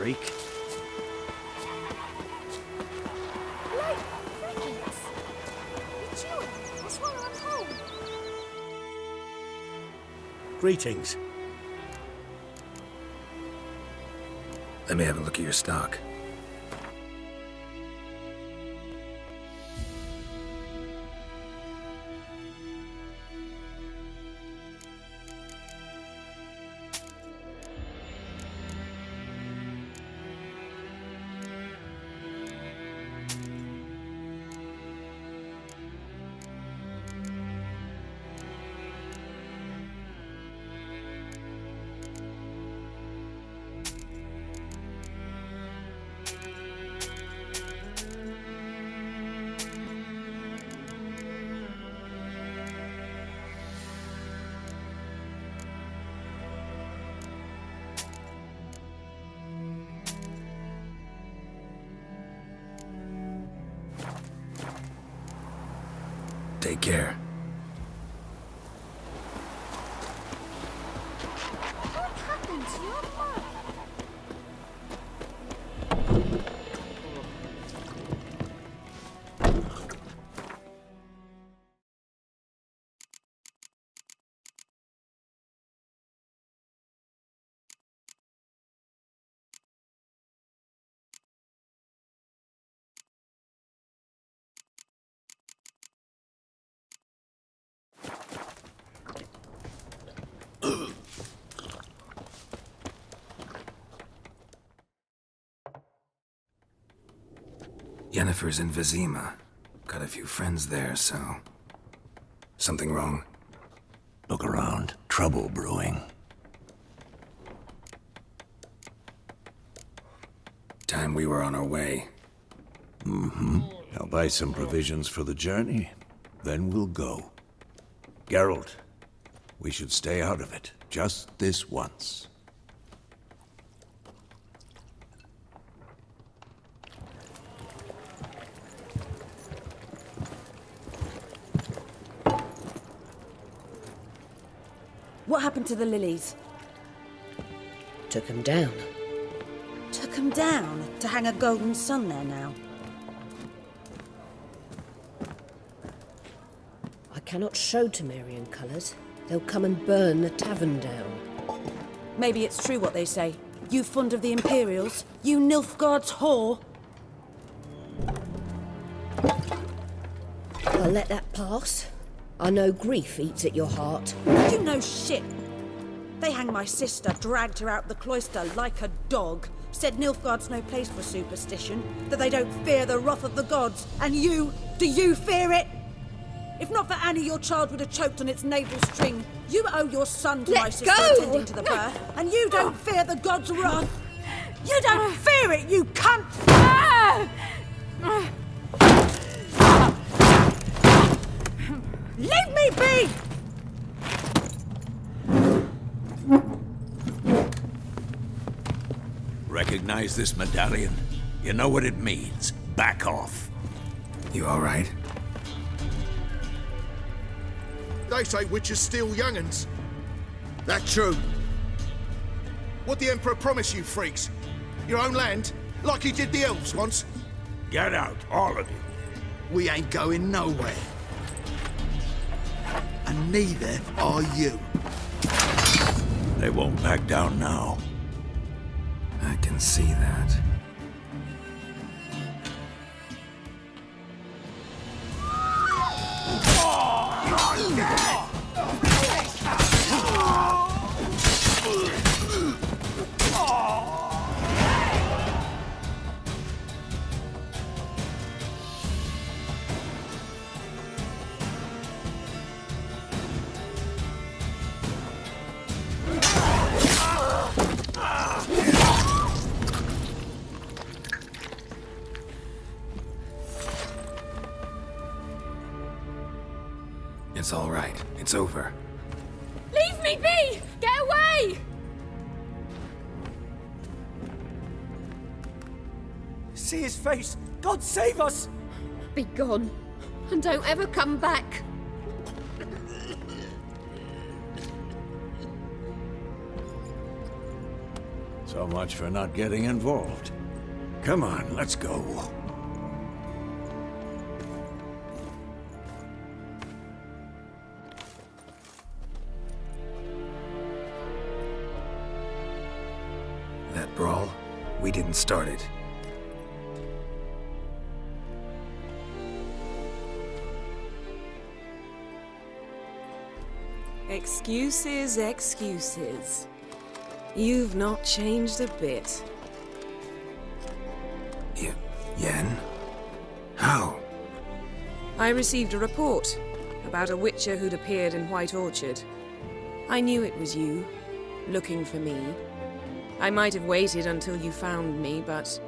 freak. Like crickets. You chewing or swallowing whole? Greetings. Let me have a look at your stock. Take care. What happened to your mum? Yennefer's in Vizima. Got a few friends there, so... Something wrong? Look around. Trouble brewing. Time we were on our way. I'll buy some provisions for the journey. Then we'll go. Geralt, we should stay out of it. Just this once. What happened to the lilies? Took him down. Took them down to hang a golden sun there now. I cannot show Temerian colours. They'll come and burn the tavern down. Maybe it's true what they say. You fond of the Imperials? You Nilfgaard's whore? I'll let that pass. I know grief eats at your heart. You know shit. They hanged my sister, dragged her out the cloister like a dog. Said Nilfgaard's no place for superstition, that they don't fear the wrath of the gods. And you, do you fear it? If not for Annie, your child would have choked on its navel string. You owe your son to my sister attending to the birth, and you don't fear the gods' wrath. You don't fear it, you cunt! Leave me be! Recognize this medallion? You know what it means. Back off. You alright? They say witches steal young'uns. That true? What the Emperor promised you, freaks? Your own land? Like he did the elves once? Get out, all of you. We ain't going nowhere. And neither are you. They won't back down now. I can see that. It's all right. It's over. Leave me be! Get away! See his face! God save us! Be gone. And don't ever come back. It's So much for not getting involved. Come on, let's go. That brawl, we didn't start it. Excuses, excuses. You've not changed a bit. Yen? How? I received a report about a witcher who'd appeared in White Orchard. I knew it was you, looking for me. I might have waited until you found me, but...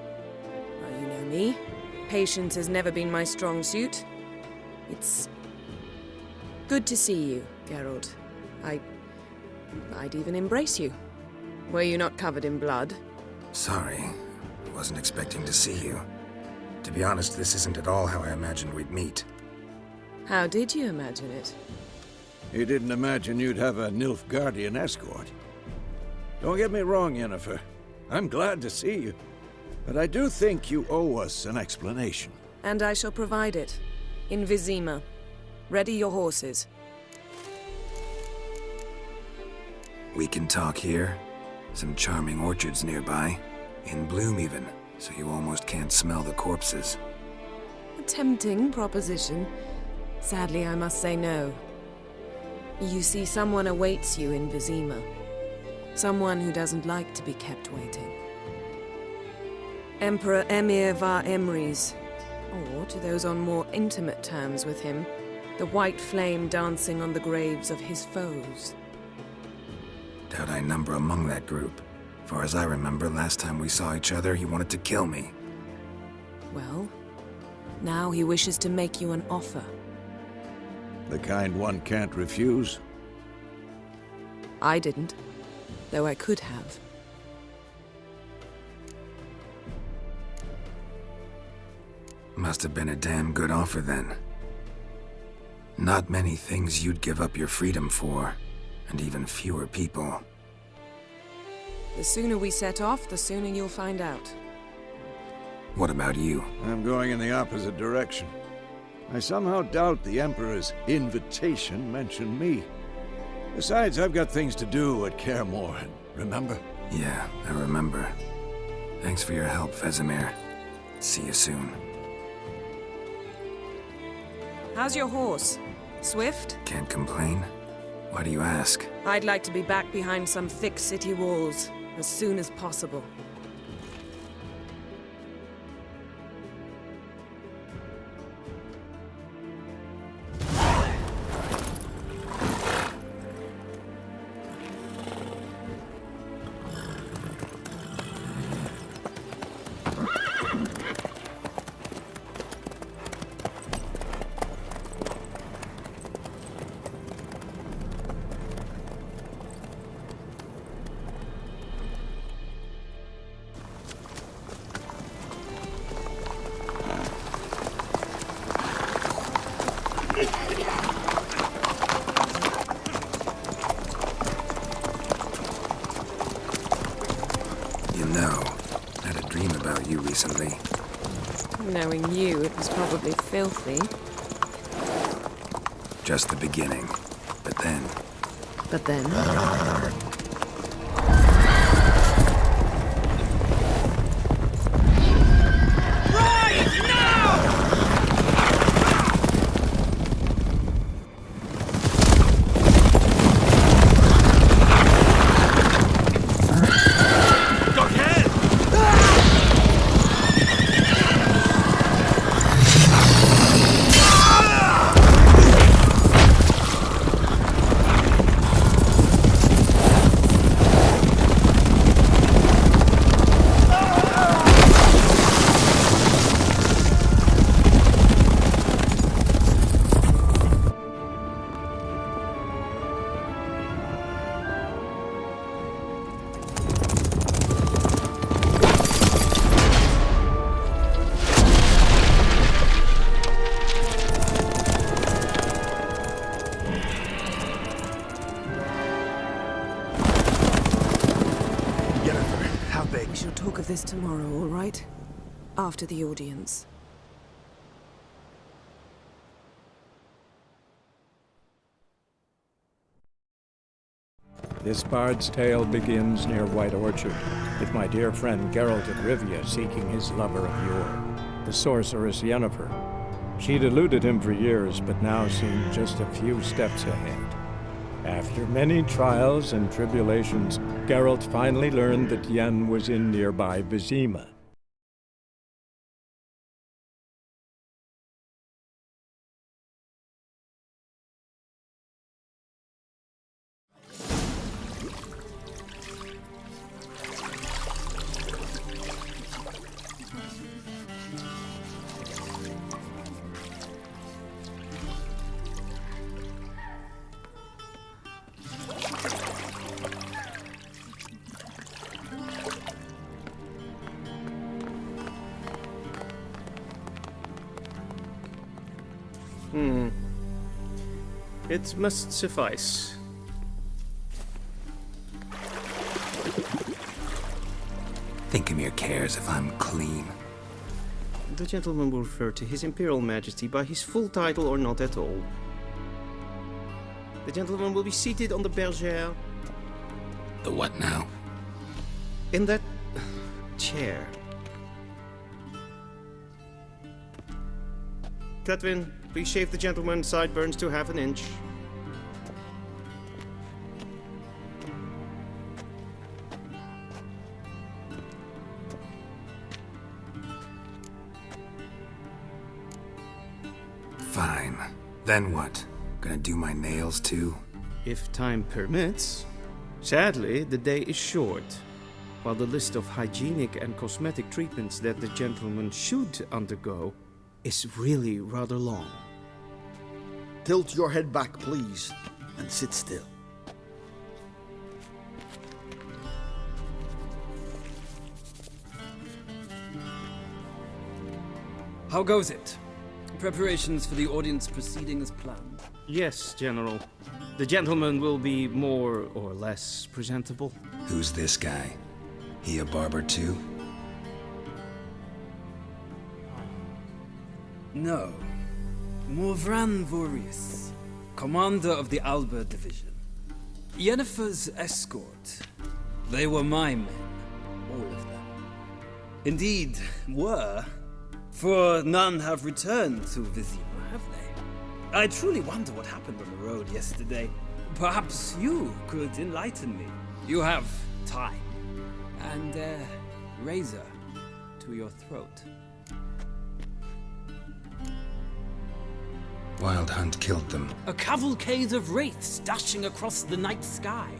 well, you know me. Patience has never been my strong suit. It's... good to see you, Geralt. I'd even embrace you. Were you not covered in blood? Sorry. Wasn't expecting to see you. To be honest, this isn't at all how I imagined we'd meet. How did you imagine it? You didn't imagine you'd have a Nilfgaardian escort. Don't get me wrong, Yennefer. I'm glad to see you. But I do think you owe us an explanation. And I shall provide it. In Vizima. Ready your horses. We can talk here. Some charming orchards nearby. In bloom even, so you almost can't smell the corpses. A tempting proposition. Sadly, I must say no. You see, someone awaits you in Vizima. Someone who doesn't like to be kept waiting. Emperor Emir var Emrys. Or, to those on more intimate terms with him, the white flame dancing on the graves of his foes. Doubt I number among that group. Far as I remember, last time we saw each other, he wanted to kill me. Well, now he wishes to make you an offer. The kind one can't refuse. I didn't, though I could have. Must have been a damn good offer then. Not many things you'd give up your freedom for, and even fewer people. The sooner we set off, the sooner you'll find out. What about you? I'm going in the opposite direction. I somehow doubt the Emperor's invitation mentioned me. Besides, I've got things to do at Kaer Morhen, remember? Yeah, I remember. Thanks for your help, Vesemir. See you soon. How's your horse? Swift? Can't complain. Why do you ask? I'd like to be back behind some thick city walls as soon as possible. You know, I had a dream about you recently. Knowing you, it was probably filthy. Just the beginning. But then... But then... tomorrow, all right? After the audience. This bard's tale begins near White Orchard, with my dear friend Geralt of Rivia seeking his lover of yore, the sorceress Yennefer. She'd eluded him for years, but now seemed just a few steps ahead. After many trials and tribulations, Geralt finally learned that Yen was in nearby Vizima. It must suffice. Thinkamere cares if I'm clean. The gentleman will refer to His Imperial Majesty by his full title or not at all. The gentleman will be seated on the bergère. The what now? In that chair. Cletwin, please shave the gentleman's sideburns to half an inch. Fine. Then what? Gonna do my nails too? If time permits. Sadly, the day is short, while the list of hygienic and cosmetic treatments that the gentleman should undergo is really rather long. Tilt your head back, please, and sit still. How goes it? Preparations for the audience proceeding as planned? Yes, General. The gentleman will be more or less presentable. Who's this guy? He a barber too? No. Morvran Vorius, commander of the Alba Division. Yennefer's escort. They were my men, all of them. Indeed, were. For none have returned to Vizima, have they? I truly wonder what happened on the road yesterday. Perhaps you could enlighten me. You have time. And a razor to your throat. Wild Hunt killed them. A cavalcade of wraiths dashing across the night sky.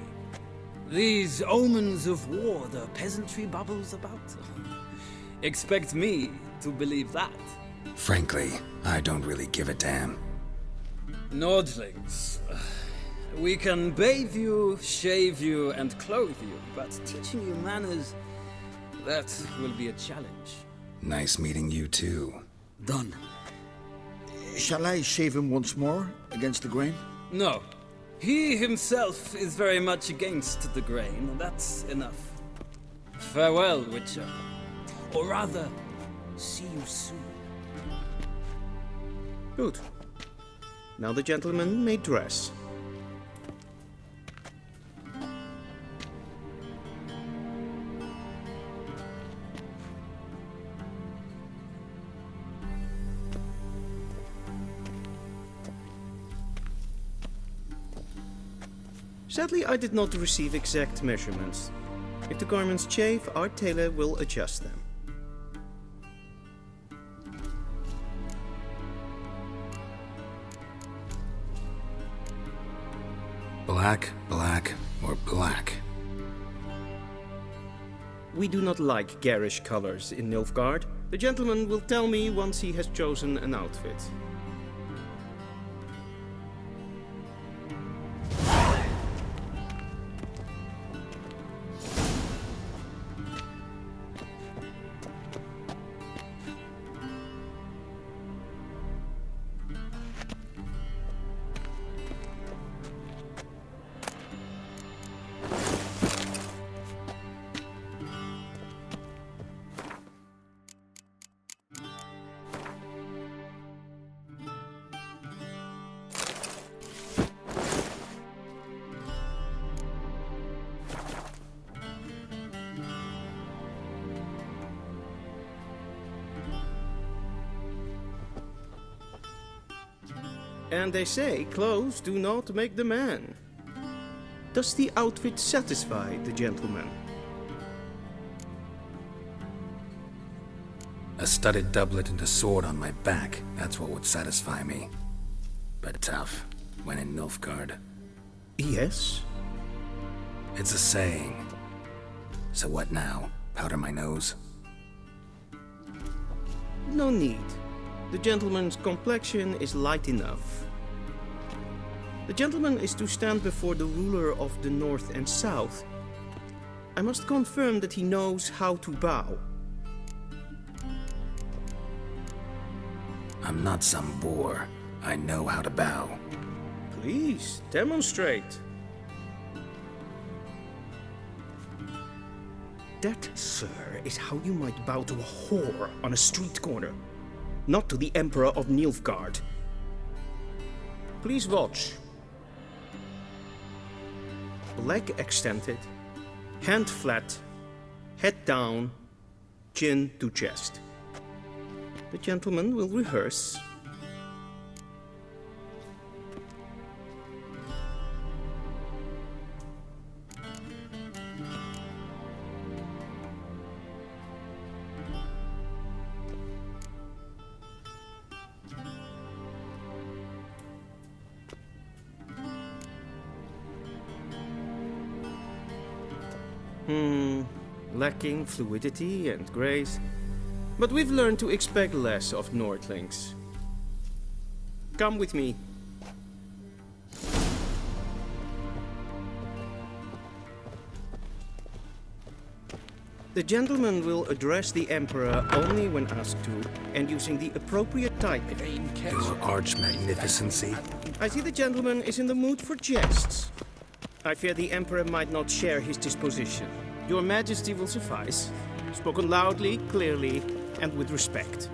These omens of war the peasantry bubbles about. Expect me to believe that. Frankly, I don't really give a damn. Nordlings. We can bathe you, shave you, and clothe you, but teaching you manners, that will be a challenge. Nice meeting you too. Done. Shall I shave him once more, against the grain? No. He himself is very much against the grain, and that's enough. Farewell, Witcher. Or rather, see you soon. Good. Now the gentleman may dress. Sadly, I did not receive exact measurements. If the garments chafe, our tailor will adjust them. Black, black, or black? We do not like garish colors in Nilfgaard. The gentleman will tell me once he has chosen an outfit. And they say clothes do not make the man. Does the outfit satisfy the gentleman? A studded doublet and a sword on my back, that's what would satisfy me. But tough, when in Nilfgaard. Yes? It's a saying. So what now? Powder my nose? No need. The gentleman's complexion is light enough. The gentleman is to stand before the ruler of the North and South. I must confirm that he knows how to bow. I'm not some boor. I know how to bow. Please, demonstrate. That, sir, is how you might bow to a whore on a street corner, not to the Emperor of Nilfgaard. Please watch. Leg extended, hand flat, head down, chin to chest. The gentleman will rehearse. Lacking fluidity and grace. But we've learned to expect less of Nordlings. Come with me. The gentleman will address the Emperor only when asked to, and using the appropriate typing. Your arch-magnificency? I see the gentleman is in the mood for jests. I fear the Emperor might not share his disposition. Your Majesty will suffice. Spoken loudly, clearly, and with respect.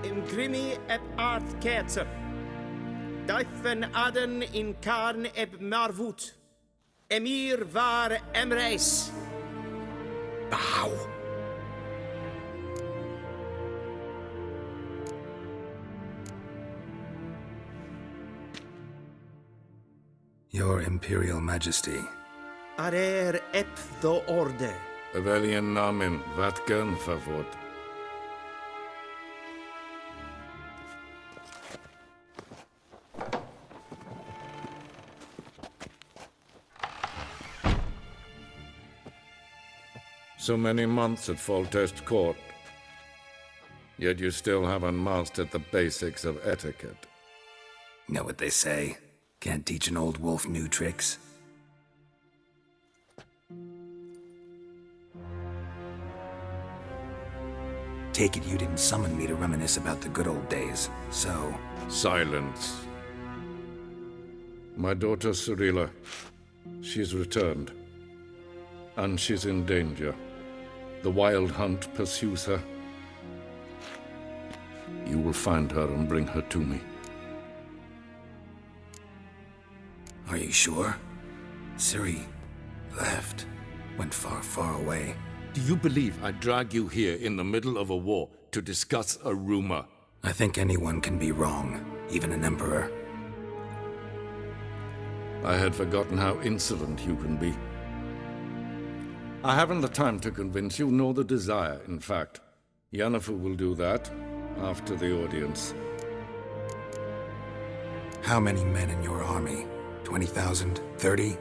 Imgrimi eb art ketzer. Dijfen aden in karn eb marvoet. Emir var emreis. Bow. Your Imperial Majesty. Arer ep the orde. Weljen namen, wat gern favort. So many months at Foltest Court. Yet you still haven't mastered the basics of etiquette. Know what they say? Can't teach an old wolf new tricks. Take it you didn't summon me to reminisce about the good old days, so... Silence. My daughter Cyrilla, she's returned. And she's in danger. The Wild Hunt pursues her. You will find her and bring her to me. Are you sure? Ciri left. Went far, far away. Do you believe I drag you here in the middle of a war to discuss a rumor? I think anyone can be wrong, even an emperor. I had forgotten how insolent you can be. I haven't the time to convince you, nor the desire, in fact. Yennefer will do that after the audience. How many men in your army? 20,000? 30?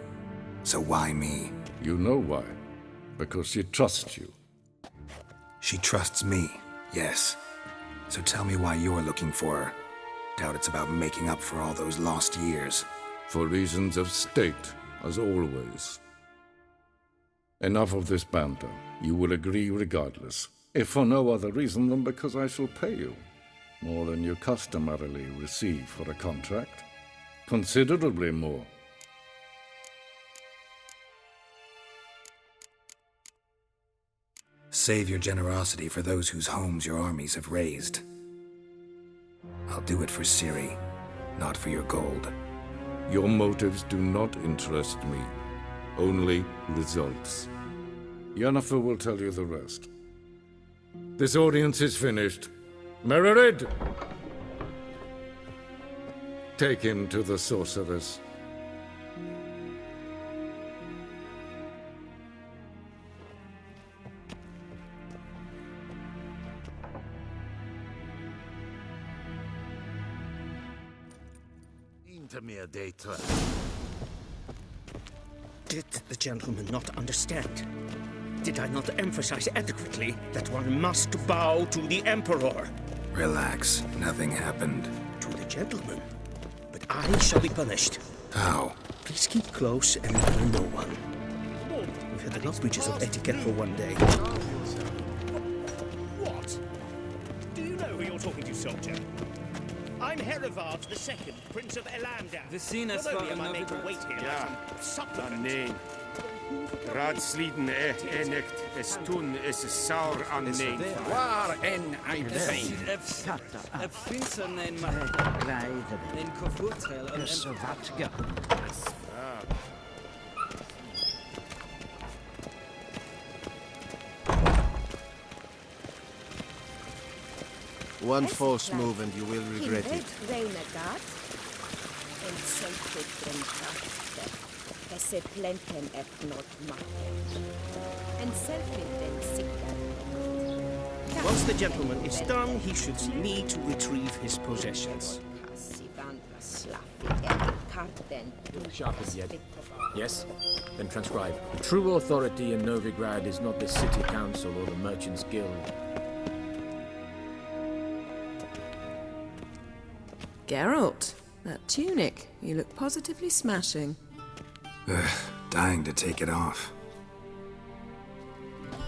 So why me? You know why. Because she trusts you. She trusts me, yes. So tell me why you're looking for her. Doubt it's about making up for all those lost years. For reasons of state, as always. Enough of this banter. You will agree regardless. If for no other reason than because I shall pay you. More than you customarily receive for a contract. Considerably more. Save your generosity for those whose homes your armies have razed. I'll do it for Ciri, not for your gold. Your motives do not interest me. Only results. Yennefer will tell you the rest. This audience is finished. Mererid! Take him to the sorceress. Did the gentleman not understand? Did I not emphasize adequately that one must bow to the Emperor? Relax. Nothing happened. To the gentleman. But I shall be punished. How? Please keep close and bother no one. We've had enough breaches of etiquette for one day. What? Do you know who you're talking to, soldier? I'm Herivard II, Prince of Elandar. Vizina Not only am I made to wait here, Ja, supplicant. nee. Raadsleden enicht is toen is saur aan nee. Waar en uitveen. Het vindt zijn een een kovoetel en Vatga. One false move and you will regret it. Once the gentleman is done, he should see me to retrieve his possessions. Sharpened yet. Yes? Then transcribe. The true authority in Novigrad is not the city council or the merchants' guild. Geralt, that tunic. You look positively smashing. Ugh, dying to take it off.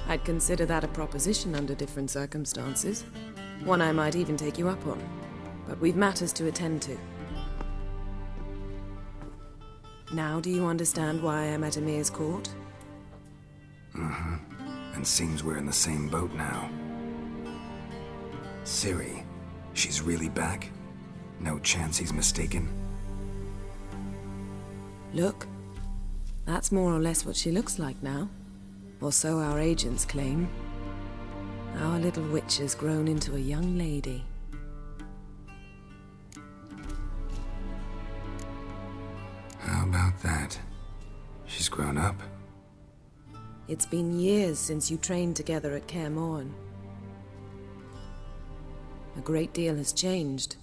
I'd consider that a proposition under different circumstances. One I might even take you up on. But we've matters to attend to. Now do you understand why I'm at Emir's court? Mm-hmm. And seems we're in the same boat now. Ciri, she's really back? No chance he's mistaken? Look. That's more or less what she looks like now. Or so our agents claim. Our little witch has grown into a young lady. How about that? She's grown up. It's been years since you trained together at Kaer Morhen. A great deal has changed.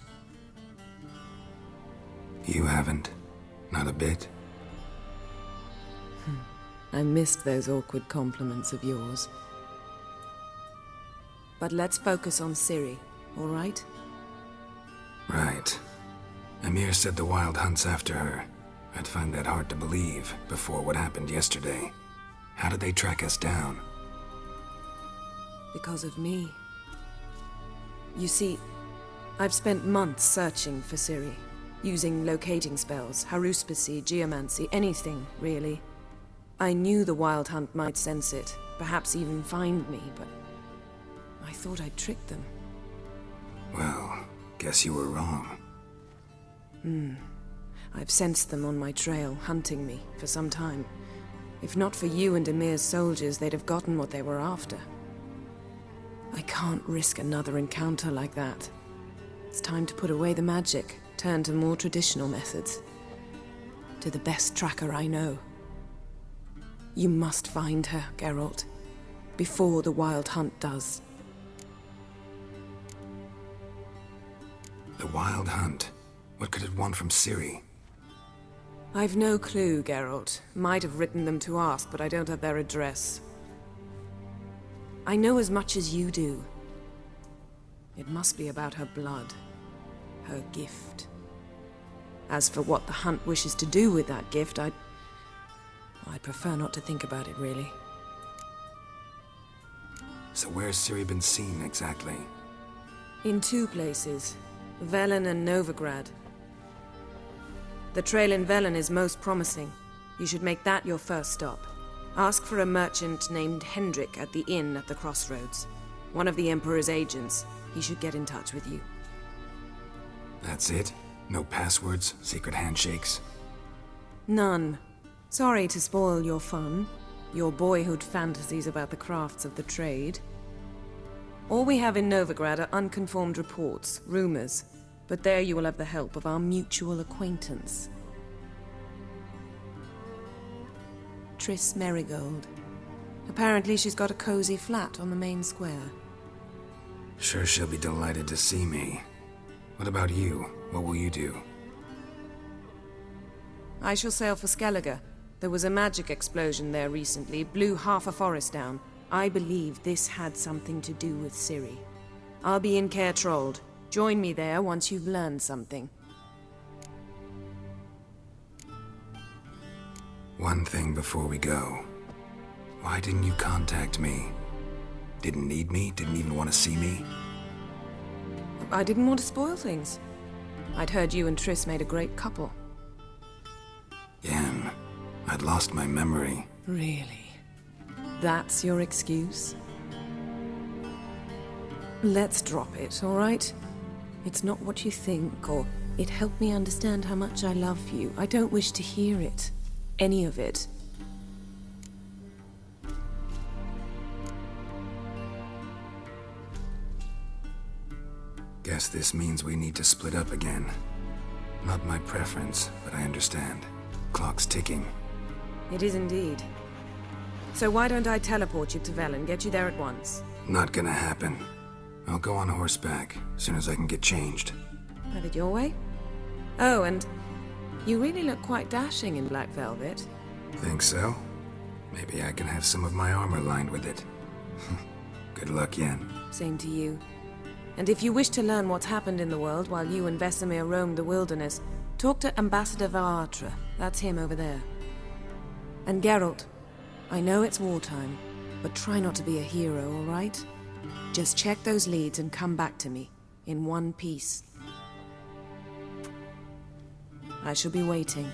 You haven't. Not a bit. I missed those awkward compliments of yours. But let's focus on Ciri, all right? Right. Emir said the Wild Hunt's after her. I'd find that hard to believe before what happened yesterday. How did they track us down? Because of me. You see, I've spent months searching for Ciri, using locating spells, haruspicy, geomancy, anything, really. I knew the Wild Hunt might sense it, perhaps even find me, but I thought I'd tricked them. Well, guess you were wrong. I've sensed them on my trail, hunting me, for some time. If not for you and Emir's soldiers, they'd have gotten what they were after. I can't risk another encounter like that. It's time to put away the magic, turn to more traditional methods. To the best tracker I know. You must find her, Geralt, before the Wild Hunt does. The Wild Hunt? What could it want from Ciri? I've no clue, Geralt. Might have written them to ask, but I don't have their address. I know as much as you do. It must be about her blood. Her gift. As for what the Hunt wishes to do with that gift, I'd prefer not to think about it, really. So where's Ciri been seen, exactly? In two places. Velen and Novigrad. The trail in Velen is most promising. You should make that your first stop. Ask for a merchant named Hendrik at the inn at the crossroads. One of the Emperor's agents. He should get in touch with you. That's it? No passwords, secret handshakes? None. Sorry to spoil your fun, your boyhood fantasies about the crafts of the trade. All we have in Novigrad are unconfirmed reports, rumors, but there you will have the help of our mutual acquaintance. Triss Merigold. Apparently she's got a cozy flat on the main square. Sure she'll be delighted to see me. What about you? What will you do? I shall sail for Skellige. There was a magic explosion there recently, blew half a forest down. I believe this had something to do with Ciri. I'll be in Caer Trold. Join me there once you've learned something. One thing before we go. Why didn't you contact me? Didn't need me? Didn't even want to see me? I didn't want to spoil things. I'd heard you and Triss made a great couple. Yen, I'd lost my memory. Really? That's your excuse? Let's drop it, all right? It's not what you think, or it helped me understand how much I love you. I don't wish to hear it. Any of it. Guess this means we need to split up again. Not my preference, but I understand. Clock's ticking. It is indeed. So why don't I teleport you to Velen, get you there at once? Not gonna happen. I'll go on horseback, as soon as I can get changed. Have it your way? Oh, and you really look quite dashing in black velvet. Think so? Maybe I can have some of my armor lined with it. Good luck, Yen. Same to you. And if you wish to learn what's happened in the world while you and Vesemir roamed the wilderness, talk to Ambassador Varatra. That's him over there. And Geralt, I know it's wartime, but try not to be a hero, all right? Just check those leads and come back to me, in one piece. I shall be waiting.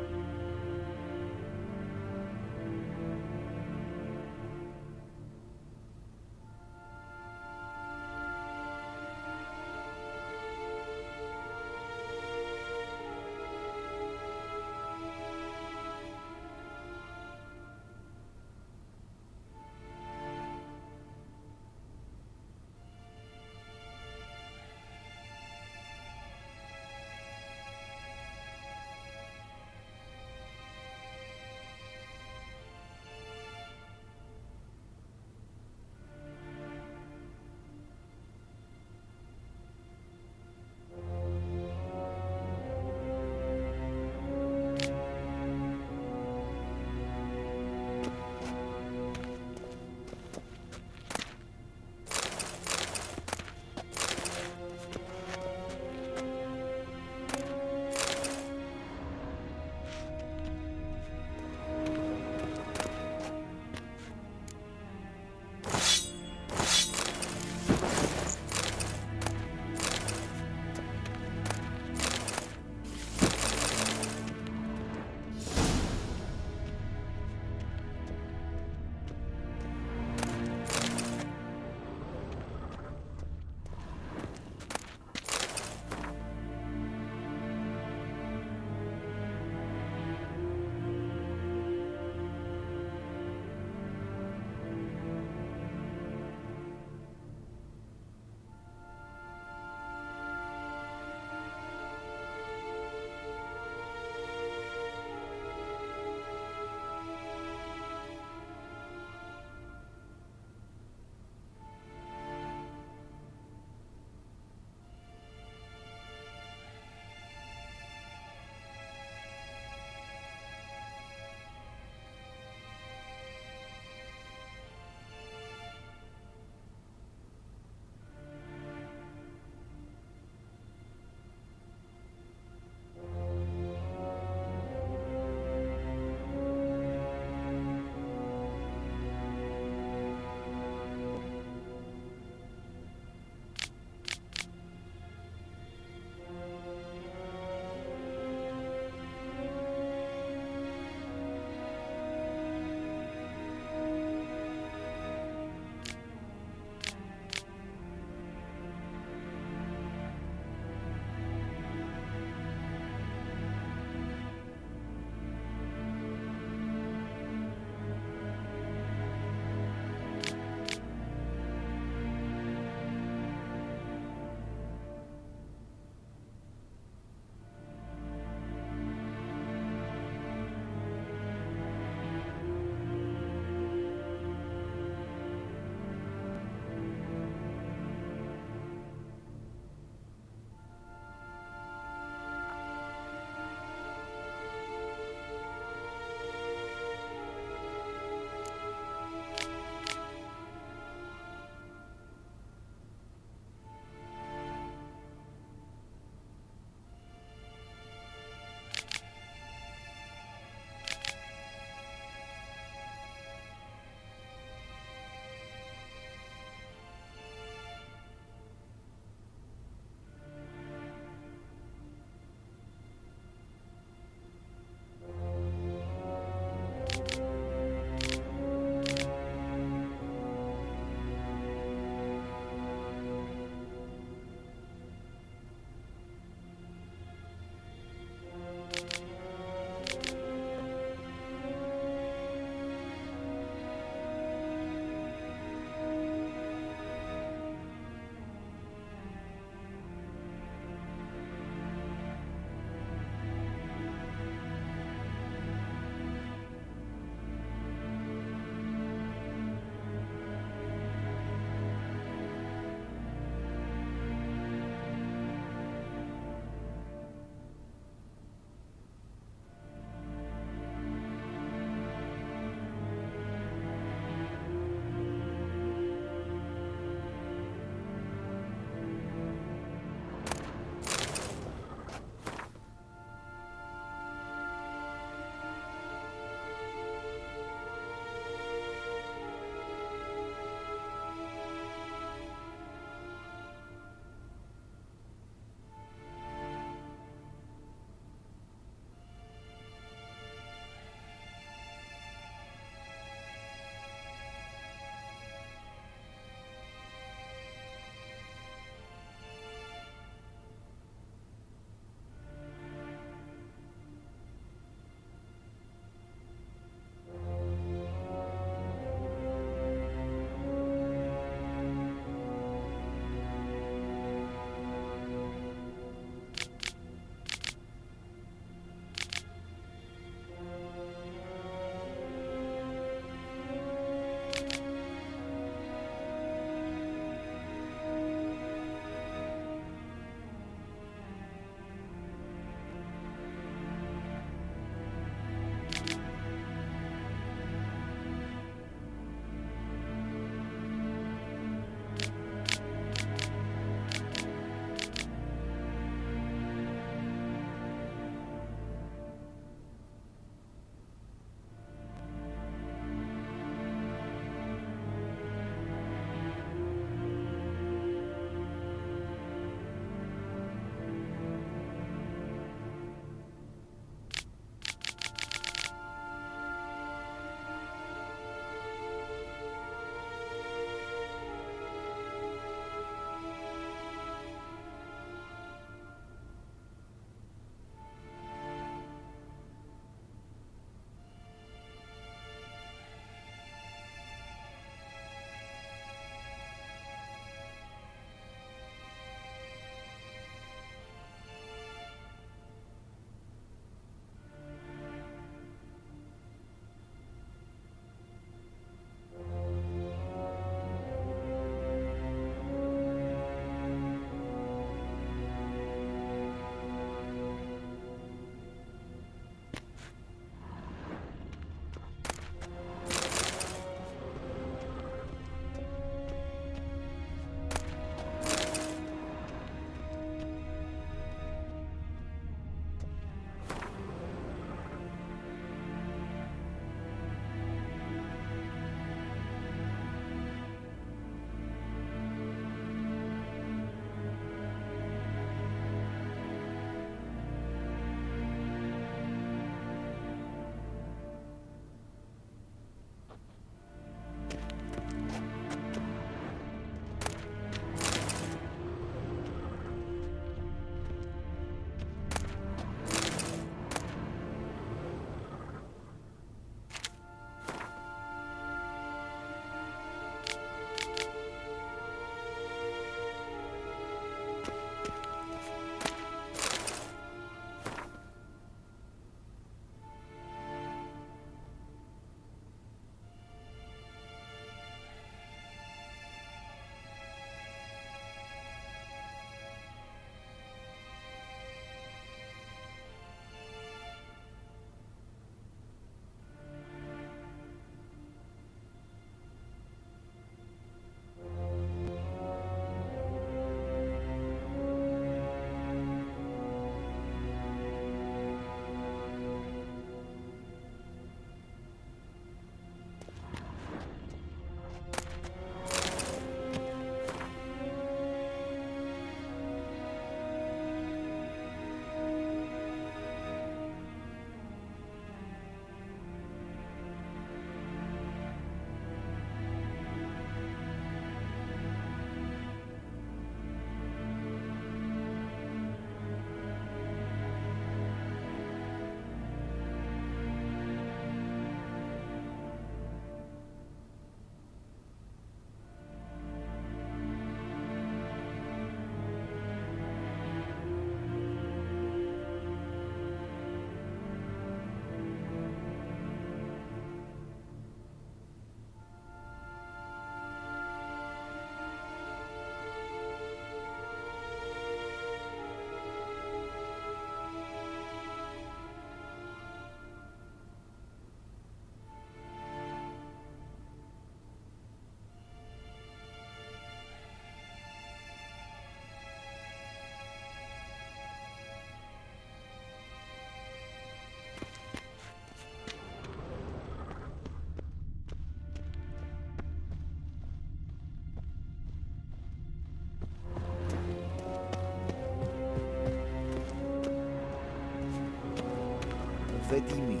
Vizima,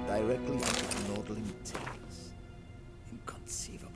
directly out of Nordling tales. Inconceivable.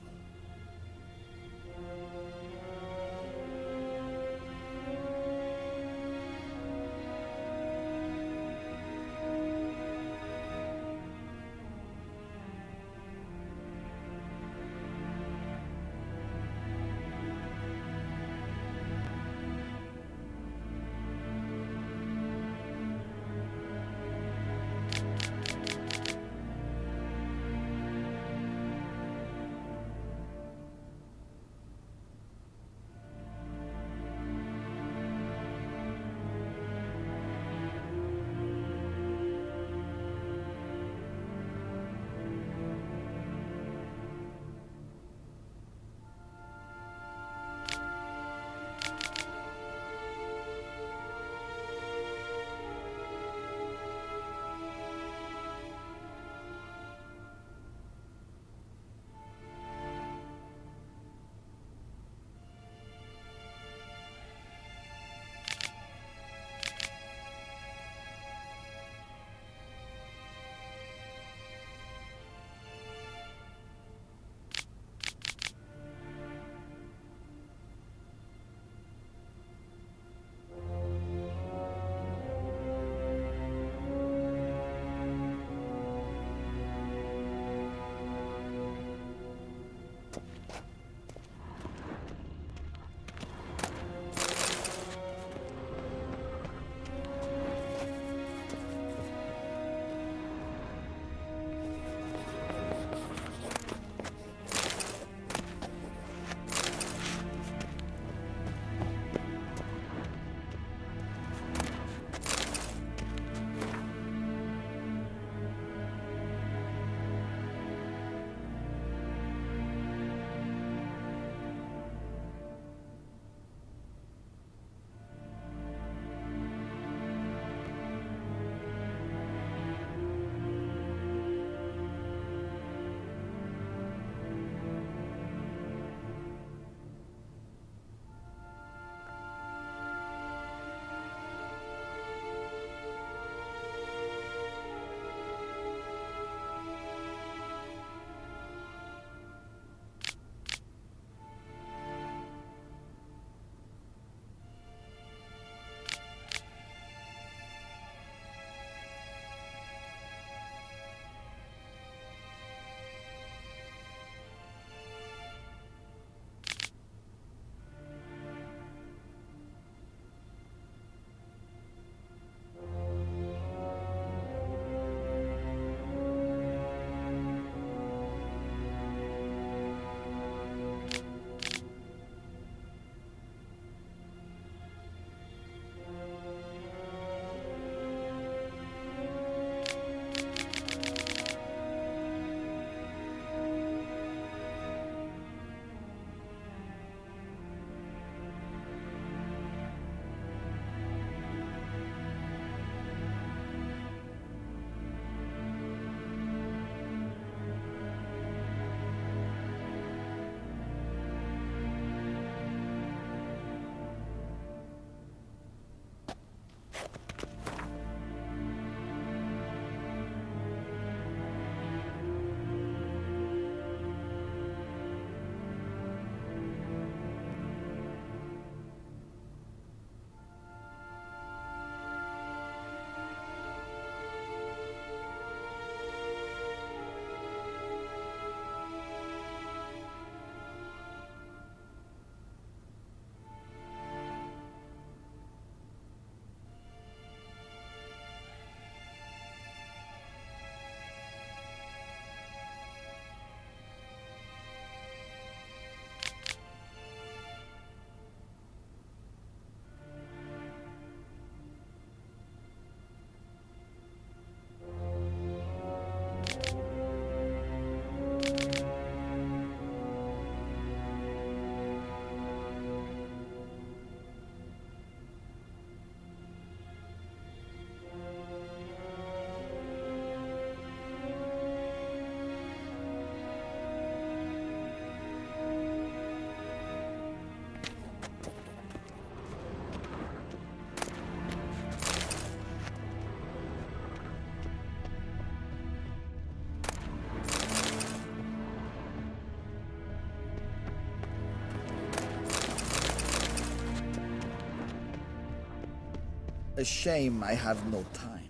A shame I have no time.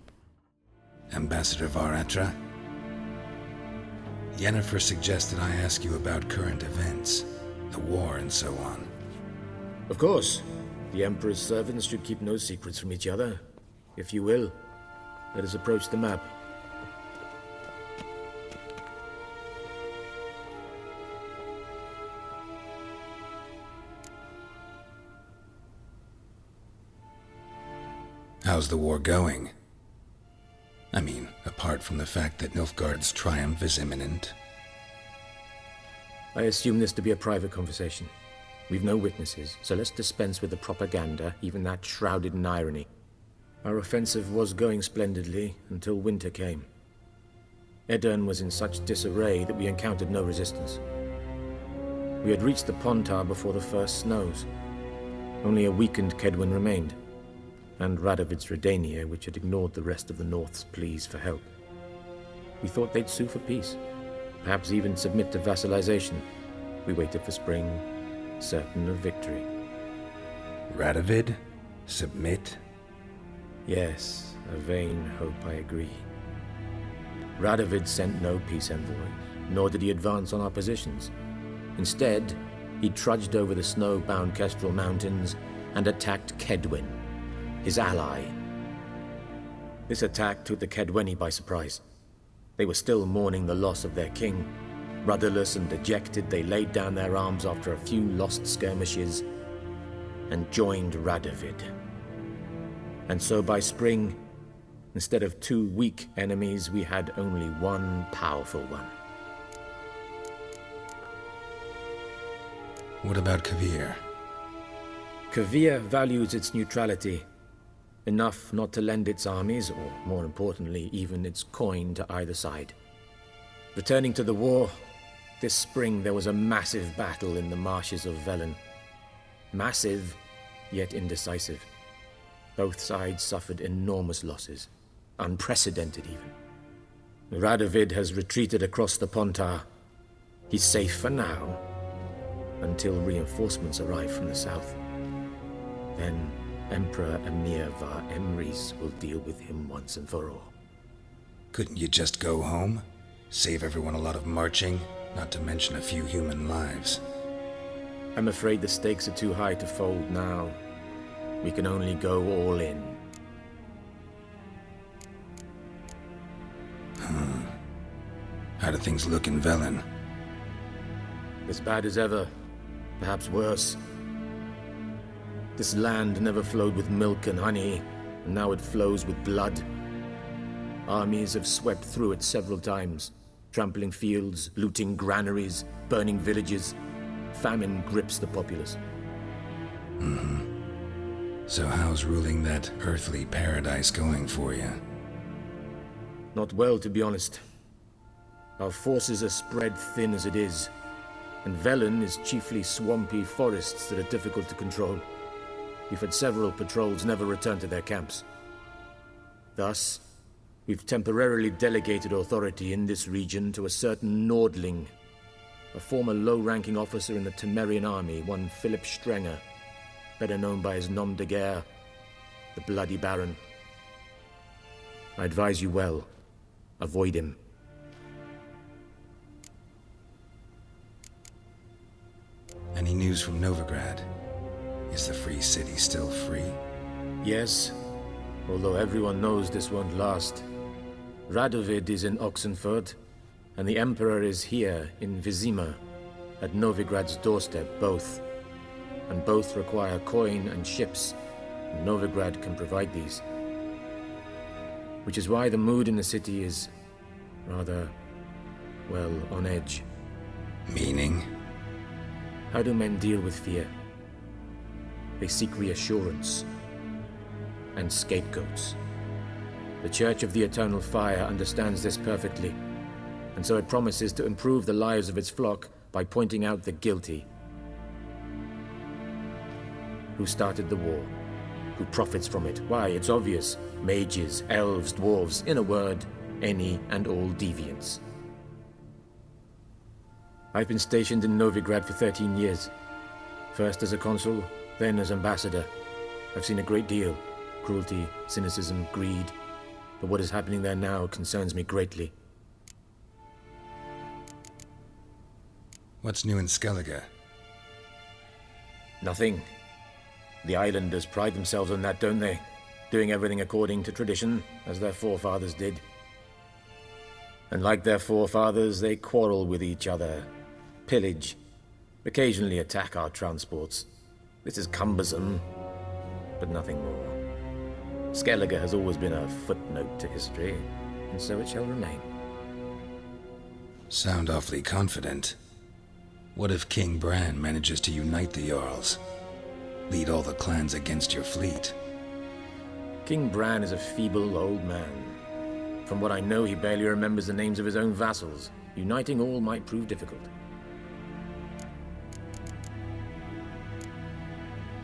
Ambassador Varatra? Yennefer suggested I ask you about current events, the war and so on. Of course. The Emperor's servants should keep no secrets from each other. If you will, let us approach the map. How's the war going? I mean, apart from the fact that Nilfgaard's triumph is imminent. I assume this to be a private conversation. We've no witnesses, so let's dispense with the propaganda, even that shrouded in irony. Our offensive was going splendidly until winter came. Edirn was in such disarray that we encountered no resistance. We had reached the Pontar before the first snows. Only a weakened Kedwin remained, and Radovid's Redania, which had ignored the rest of the North's pleas for help. We thought they'd sue for peace, perhaps even submit to vassalization. We waited for spring, certain of victory. Radovid? Submit? Yes, a vain hope, I agree. Radovid sent no peace envoys, nor did he advance on our positions. Instead, he trudged over the snow-bound Kestrel Mountains and attacked Kedwin, his ally. This attack took the Kedweni by surprise. They were still mourning the loss of their king. Rudderless and dejected, they laid down their arms after a few lost skirmishes and joined Radovid. And so by spring, instead of 2 weak enemies, we had only one powerful one. What about Kavir? Kavir values its neutrality, enough not to lend its armies, or more importantly, even its coin to either side. Returning to the war, this spring there was a massive battle in the marshes of Velen. Massive, yet indecisive. Both sides suffered enormous losses, unprecedented even. Radovid has retreated across the Pontar. He's safe for now, until reinforcements arrive from the south. Then Emperor Emir var Emrys will deal with him once and for all. Couldn't you just go home? Save everyone a lot of marching, not to mention a few human lives. I'm afraid the stakes are too high to fold now. We can only go all in. How do things look in Velen? As bad as ever, perhaps worse. This land never flowed with milk and honey, and now it flows with blood. Armies have swept through it several times, trampling fields, looting granaries, burning villages. Famine grips the populace. So how's ruling that earthly paradise going for you? Not well, to be honest. Our forces are spread thin as it is, and Velen is chiefly swampy forests that are difficult to control. We've had several patrols never return to their camps. Thus, we've temporarily delegated authority in this region to a certain Nordling, a former low-ranking officer in the Temerian army, one Philip Strenger, better known by his nom de guerre, the Bloody Baron. I advise you well. Avoid him. Any news from Novigrad? Is the Free City still free? Yes, although everyone knows this won't last. Radovid is in Oxenford, and the Emperor is here in Vizima, at Novigrad's doorstep, both. And both require coin and ships, and Novigrad can provide these. Which is why the mood in the city is rather, well, on edge. Meaning? How do men deal with fear? They seek reassurance and scapegoats. The Church of the Eternal Fire understands this perfectly, and so it promises to improve the lives of its flock by pointing out the guilty. Who started the war? Who profits from it? Why, it's obvious. Mages, elves, dwarves, in a word, any and all deviants. I've been stationed in Novigrad for 13 years. First as a consul, then as ambassador. I've seen a great deal. cruelty, cynicism, greed. But what is happening there now concerns me greatly. What's new in Skellige? Nothing. The islanders pride themselves on that, don't they? Doing everything according to tradition, as their forefathers did. And like their forefathers, they quarrel with each other, pillage, occasionally attack our transports. This is cumbersome, but nothing more. Skellige has always been a footnote to history, and so it shall remain. Sound awfully confident. What if King Bran manages to unite the Jarls? Lead all the clans against your fleet? King Bran is a feeble old man. From what I know, he barely remembers the names of his own vassals. Uniting all might prove difficult.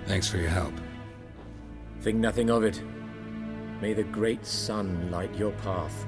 Thanks for your help. Think nothing of it. May the great sun light your path.